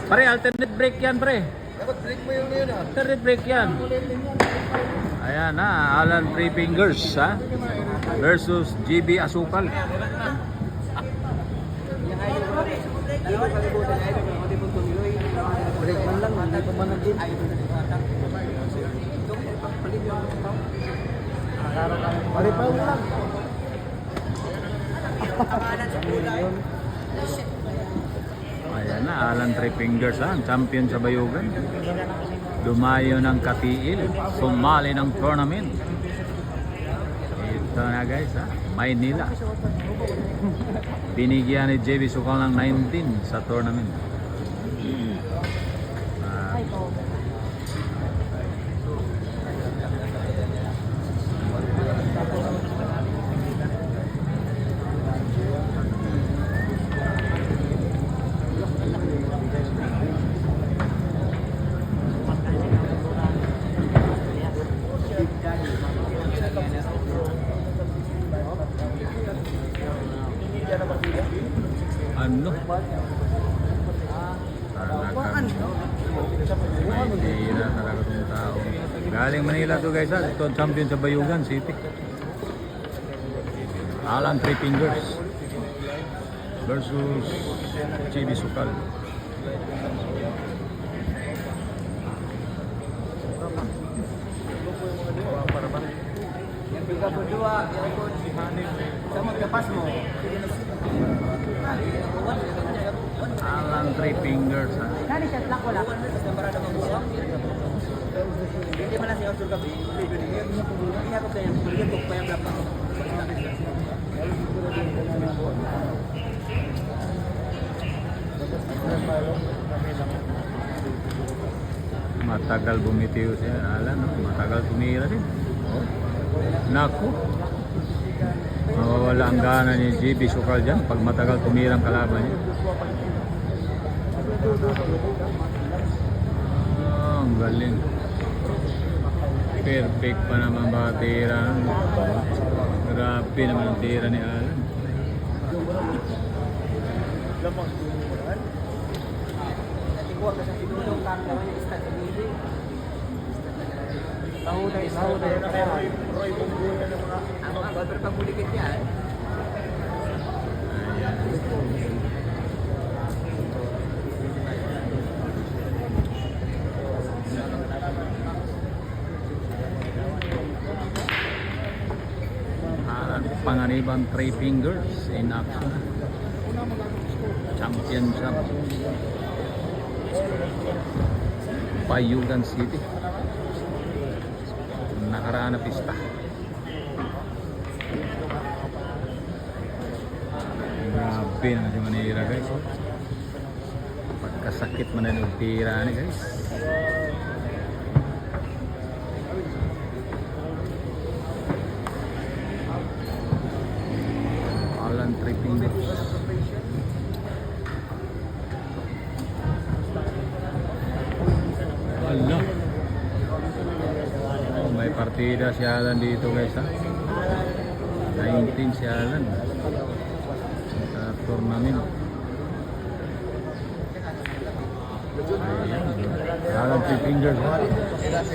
Pare, alternate brake yan, pre. Dapat break mo yung yun ah. Alternate brake yan. Ayan na, Alan Three Fingers, ha? Versus GB Asukal. Break man lang, hindi pa man nag-game. Pare pa lang. Ayan na, Alan Three Fingers, ha? Ang champion sa Bayugan. Dumayo ng Katiil, sumali ng tournament. Ito na guys, ha? Maynila. Binigyan ni JB Sukal ng 19 sa tournament. Ano? Mahihira talaga itong tao. Galing Manila to guys, ha? Ito ang champion sa Bayugan City. Alan Three Fingers versus JB Sukal. Alan Three Fingers, ha? Matagal bumitiw siya, Alan, no? Matagal tumira din. Oh. Naku. Mawawala ang gana ni JB Sukal dyan pag matagal tumirang kalaban niya. Oh, ang galing. Perfect pa naman ba tira. Grabe naman ang tira ni Alan. Panganiban Three Fingers in action. Championship Bayugan City. Nakaraan na pista. Grabe na si Manira guys. Pagkasakit man na yung tira ni guys. Alan Three Fingers. Allah. Oh, may partida si Alan dito guys, ha. 19 si Alan sa tournament. Ayan. Alan Three Fingers, ha.